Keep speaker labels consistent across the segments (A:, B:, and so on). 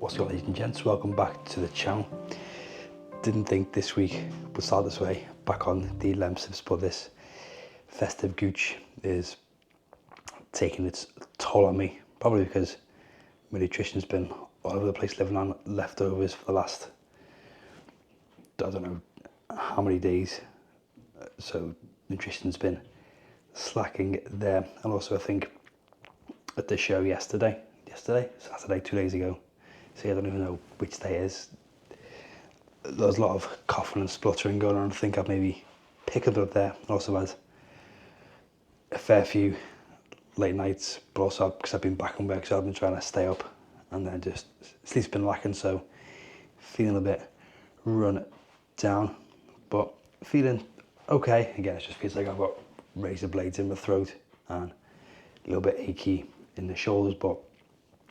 A: What's up, ladies and gents? Welcome back to the channel. Didn't think this week would start this way, back on the Lemsips, but this festive gooch is taking its toll on me, probably because my nutrition's been all over the place, living on leftovers for the last, I don't know how many days, so nutrition's been slacking there. And also I think at the show Saturday, 2 days ago, see, I don't even know which day it is, there was a lot of coughing and spluttering going on. I think I've maybe picked it up there. Also had a fair few late nights, but also because I've been back on work, so I've been trying to stay up, and then just sleep's been lacking, so feeling a bit run down, but feeling okay. Again, it just feels like I've got razor blades in my throat and a little bit achy in the shoulders, but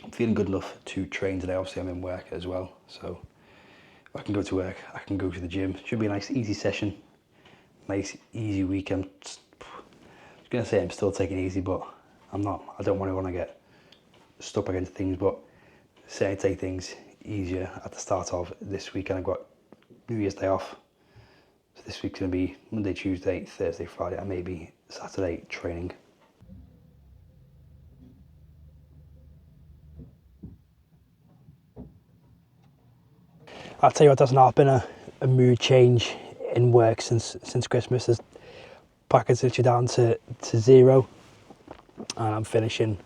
A: I'm feeling good enough to train today. Obviously I'm in work as well, so if I can go to work, I can go to the gym. Should be a nice easy session, nice easy week. I was gonna say I'm still taking it easy, but I'm not. I don't want to get stuck against things, but say I take things easier at the start of this week, and I've got New Year's Day off. So this week's gonna be Monday, Tuesday, Thursday, Friday, and maybe Saturday training. I'll tell you what, there's not been a mood change in work since Christmas. There's packets literally down to zero, and I'm finishing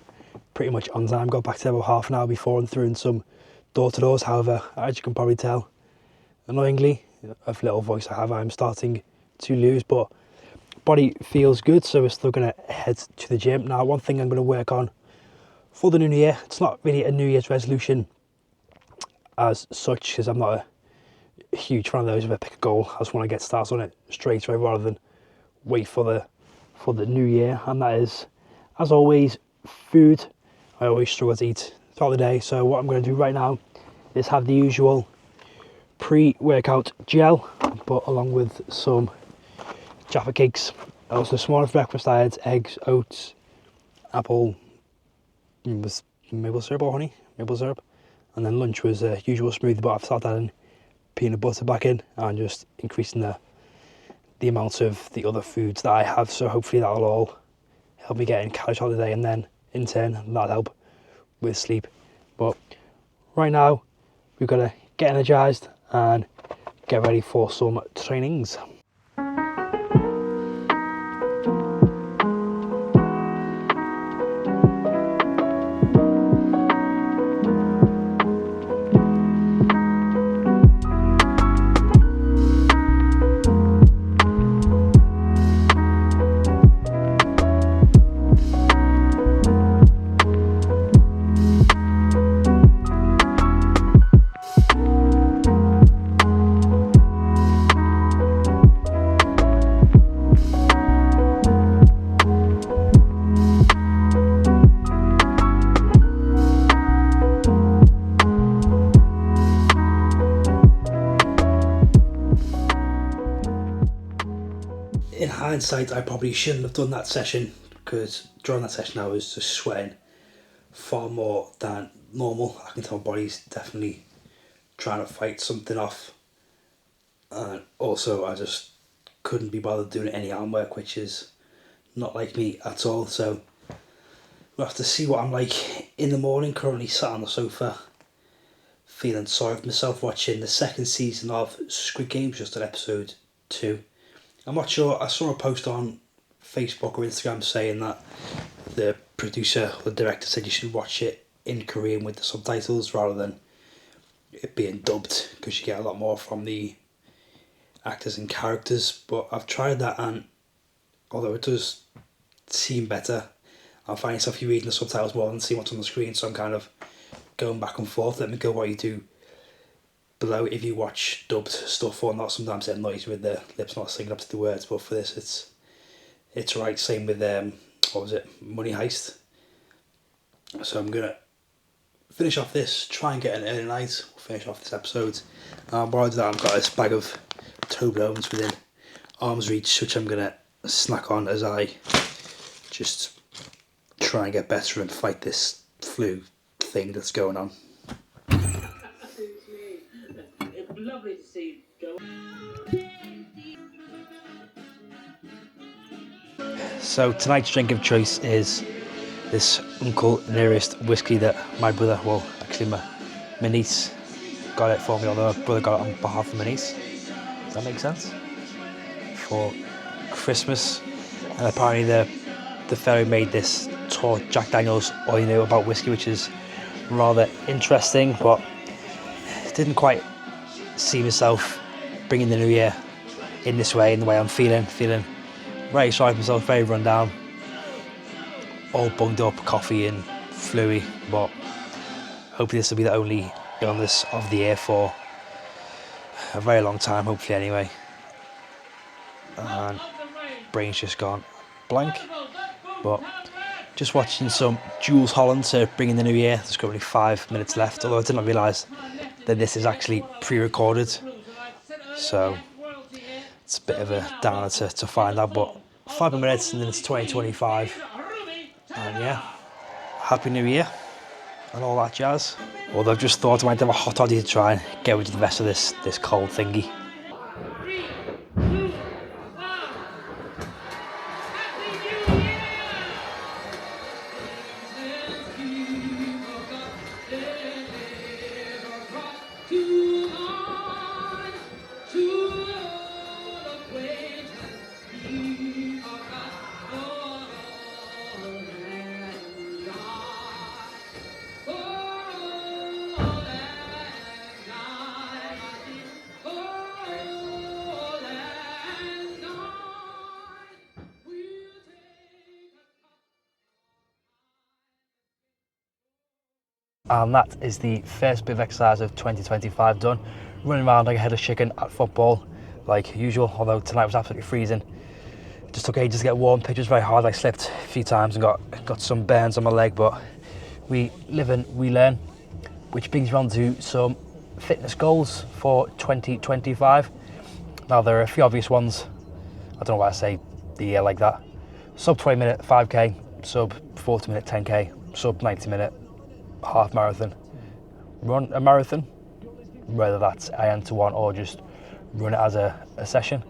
A: pretty much on time. Got back to about half an hour before and threw in some door-to-doors. However, as you can probably tell, annoyingly, a little voice I have, I'm starting to lose, but body feels good, so we're still going to head to the gym. Now, one thing I'm going to work on for the new year, it's not really a New Year's resolution as such, because I'm not a huge fan of those. If I pick a goal, I just want to get started on it straight away rather than wait for the new year. And that is, as always, food. I always struggle to eat throughout the day, so what I'm going to do right now is have the usual pre-workout gel, but along with some Jaffa cakes. Also, this morning for breakfast I had eggs, oats, apple, with maple syrup or honey, maple syrup. And then lunch was a usual smoothie, but I've started adding peanut butter back in and just increasing the amount of the other foods that I have. So hopefully that'll all help me get in calories out of the day, and then in turn that'll help with sleep. But right now we've got to get energized and get ready for some trainings. In hindsight, I probably shouldn't have done that session, because during that session I was just sweating far more than normal. I can tell my body's definitely trying to fight something off, and also I just couldn't be bothered doing any arm work, which is not like me at all. So we'll have to see what I'm like in the morning. Currently sat on the sofa feeling sorry for myself, watching the second season of Squid Games, just at episode 2. I'm not sure, I saw a post on Facebook or Instagram saying that the producer or the director said you should watch it in Korean with the subtitles rather than it being dubbed, because you get a lot more from the actors and characters. But I've tried that, and although it does seem better, I'm finding myself reading the subtitles more than seeing what's on the screen, so I'm kind of going back and forth. Let me go what you do below if you watch dubbed stuff or not. Sometimes it annoys with the lips not singing up to the words, but for this it's right. Same with what was it, Money Heist. So I'm gonna finish off this, try and get an early night, finish off this episode. While I do that, I've got this bag of Toblerones within arm's reach, which I'm gonna snack on as I just try and get better and fight this flu thing that's going on. So tonight's drink of choice is this Uncle Nearest whiskey that my brother, well actually my niece got it for me, although my brother got it on behalf of my niece. Does that make sense? For Christmas. And apparently the fairy made this taught Jack Daniels all you know about whiskey, which is rather interesting, but didn't quite see myself bringing the new year in this way, in the way I'm feeling very excited myself, very run down, all bunged up, coffee and fluey, but hopefully this will be the only illness of the year for a very long time, hopefully anyway. And brain's just gone blank, but just watching some Jules Holland to bring in the new year. There's currently 5 minutes left, although I did not realise that this is actually pre-recorded, so it's a bit of a downer to find out, but 5 minutes and then it's 2025, and yeah, Happy New Year and all that jazz. Although I've just thought I might have a hot toddy to try and get rid of the rest of this cold thingy. And that is the first bit of exercise of 2025 done. Running around like a head of chicken at football, like usual, although tonight was absolutely freezing. It just took ages to get warm, pitch was very hard, I slipped a few times and got some burns on my leg, but we live and we learn, which brings me on to some fitness goals for 2025. Now there are a few obvious ones, I don't know why I say the year like that. Sub 20 minute 5k, sub 40 minute 10k, sub 90 minute half marathon. Run a marathon, whether that's IN to one or just run it as a session.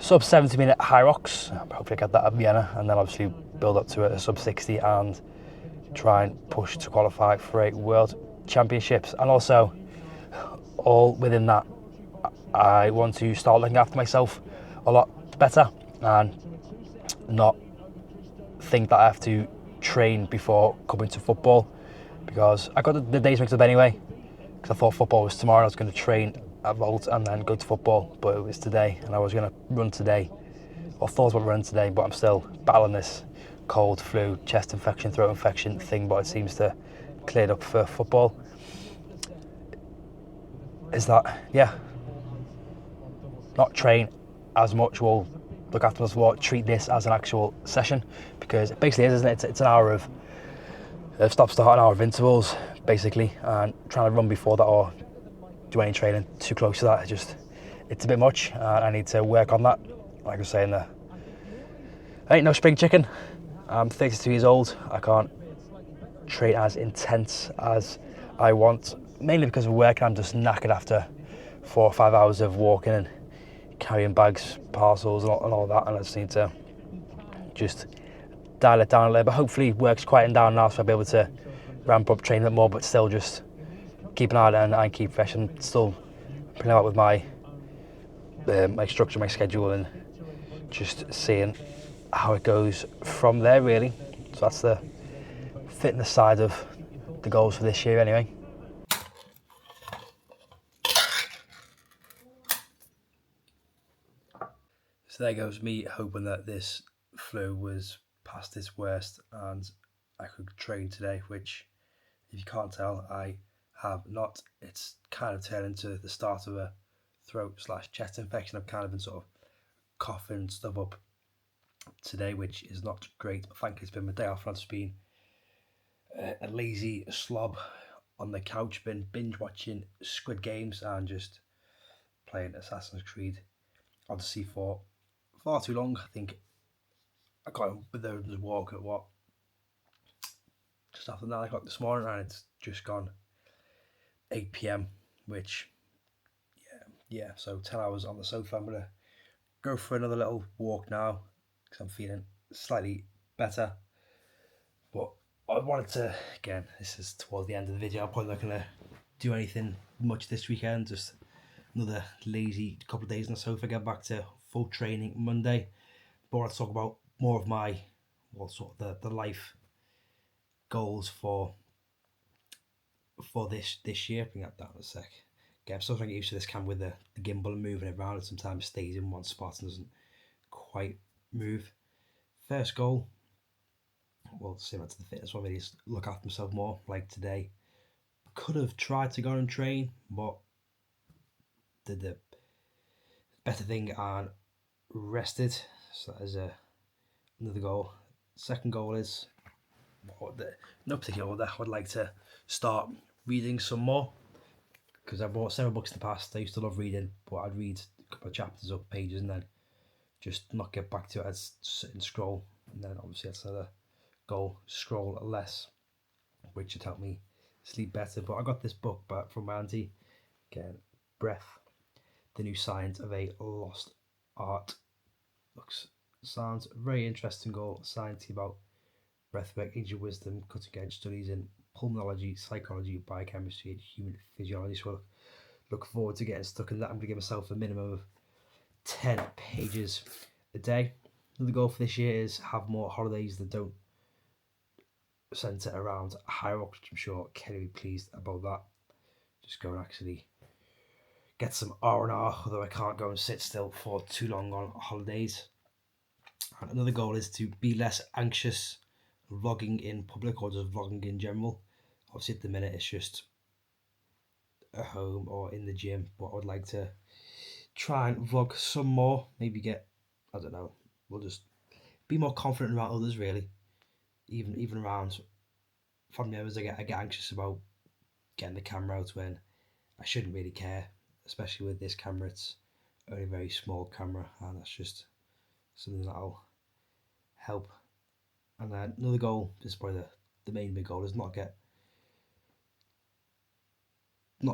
A: Sub 70 minute Hyrox, hopefully get that at Vienna, and then obviously build up to a sub 60 and try and push to qualify for a world championships. And also, all within that, I want to start looking after myself a lot better and not think that I have to train before coming to football, because I got the days mixed up anyway, because I thought football was tomorrow and I was going to train at Volt and then go to football, but it was today and I was going to run today, or thought about running today, but I'm still battling this cold, flu, chest infection, throat infection thing, but it seems to cleared up for football. Is that, yeah, not train as much, we'll look after us, we'll treat this as an actual session, because it basically is, isn't it? It's an hour of stop start, an hour of intervals basically, and trying to run before that or do any training too close to that, it's a bit much, and I need to work on that. Like I was saying, I ain't no spring chicken. I'm 32 years old, I can't train as intense as I want, mainly because of work. I'm just knackered after 4 or 5 hours of walking and carrying bags, parcels and all that, and I just need to just dial it down a little bit. Hopefully work's quieting down now, so I'll be able to ramp up training a bit more, but still just keep an eye on it and keep fresh. I'm still playing out with my structure, my schedule, and just seeing how it goes from there really. So that's the fitness side of the goals for this year anyway. So there goes me hoping that this flu was past its worst and I could train today, which, if you can't tell, I have not. It's kind of turned into the start of a throat/chest infection. I've kind of been sort of coughing and stuff up today, which is not great, but thankfully it's been my day off and I've just been a lazy slob on the couch, been binge watching Squid Games and just playing Assassin's Creed Odyssey for far too long. I think I got home with the walk at just after 9 o'clock this morning, and it's just gone 8 p.m, which, so 10 hours on the sofa. I'm going to go for another little walk now because I'm feeling slightly better. But I wanted to, again, this is towards the end of the video. I'm probably not going to do anything much this weekend. Just another lazy couple of days on the sofa. Get back to full training Monday. But I want to talk about more of my, well, sort of the life goals for this year. Bring that down a sec. Okay, I'm still trying to get used to this cam with the gimbal and moving it around. It sometimes stays in one spot and doesn't quite move. First goal, well, similar to the fitness one, really, is look after myself more. Like today, could have tried to go and train, but did the better thing and rested. So that is another goal. Second goal is, no particular order, I would like to start reading some more, because I bought several books in the past. I used to love reading, but I'd read a couple of chapters or pages and then just not get back to it. I'd sit and scroll, and then obviously that's another goal, scroll less, which would help me sleep better. But I got this book back from my auntie, again, Breath, The New Science of a Lost Art. Sounds very interesting goal, science about breathwork, ancient wisdom, cutting edge studies in pulmonology, psychology, biochemistry, and human physiology. So look forward to getting stuck in that. I'm going to give myself a minimum of 10 pages a day. Another goal for this year is have more holidays that don't centre around Hyrox, which I'm sure Kelly will be pleased about that. Just go and actually get some R&R, although I can't go and sit still for too long on holidays. And another goal is to be less anxious vlogging in public or just vlogging in general. Obviously at the minute it's just at home or in the gym, but I would like to try and vlog some more, maybe get, I don't know, we'll just be more confident around others, really. Even around family members, I get anxious about getting the camera out when I shouldn't really care, especially with this camera. It's only a very small camera, and that's just something that'll help. And then another goal, this is probably the main big goal, is not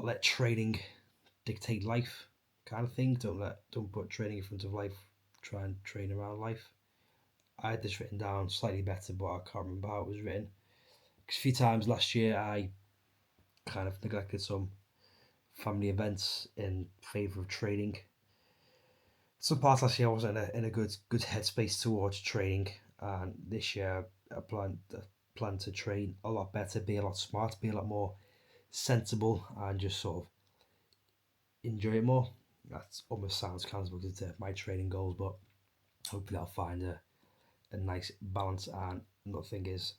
A: let training dictate life, kind of thing. Don't put training in front of life. Try and train around life. I had this written down slightly better, but I can't remember how it was written. Because a few times last year I kind of neglected some family events in favour of training. Some parts last year I wasn't in a good headspace towards training, and this year I plan to train a lot better, be a lot smarter, be a lot more sensible, and just sort of enjoy it more. That almost sounds counterproductive to my training goals, but hopefully I'll find a nice balance. And another thing is,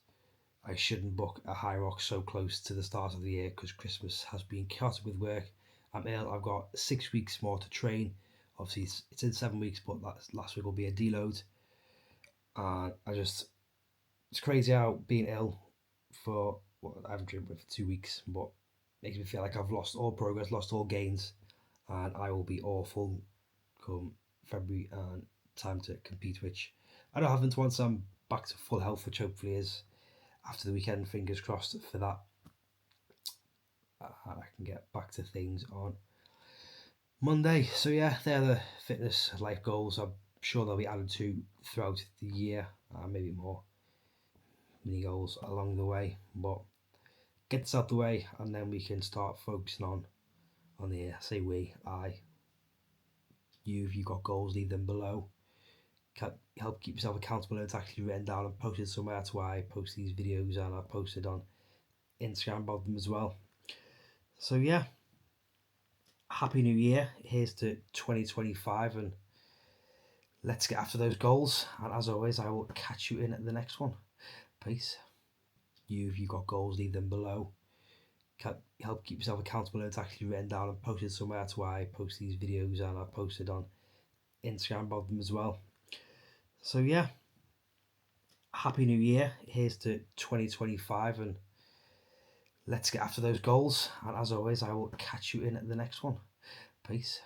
A: I shouldn't book a Hyrox so close to the start of the year because Christmas has been chaotic with work. I'm ill. I've got 6 weeks more to train. Obviously, it's in 7 weeks, but last week will be a deload. And it's crazy how being ill for, well, I haven't trained for 2 weeks, but makes me feel like I've lost all progress, lost all gains, and I will be awful come February and time to compete, which I don't have once I'm back to full health, which hopefully is after the weekend. Fingers crossed for that. And I can get back to things on Monday. So yeah, they're the fitness life goals. I'm sure they'll be added to throughout the year, maybe more mini goals along the way. But get this out the way, and then we can start focusing on the, say we, you. If you've got goals, leave them below. Help keep yourself accountable, and it's actually written down and posted somewhere. That's why I post these videos, and I posted on Instagram about them as well. So yeah, happy new year. Here's to 2025, and let's get after those goals. And as always, I will catch you in the next one. Peace. If you've got goals, leave them below. Help keep yourself accountable, and it's actually written down and posted somewhere. That's why I post these videos, and I posted on Instagram about them as well. So yeah, happy new year. Here's to 2025, and let's get after those goals. And as always, I will catch you in the next one. Peace.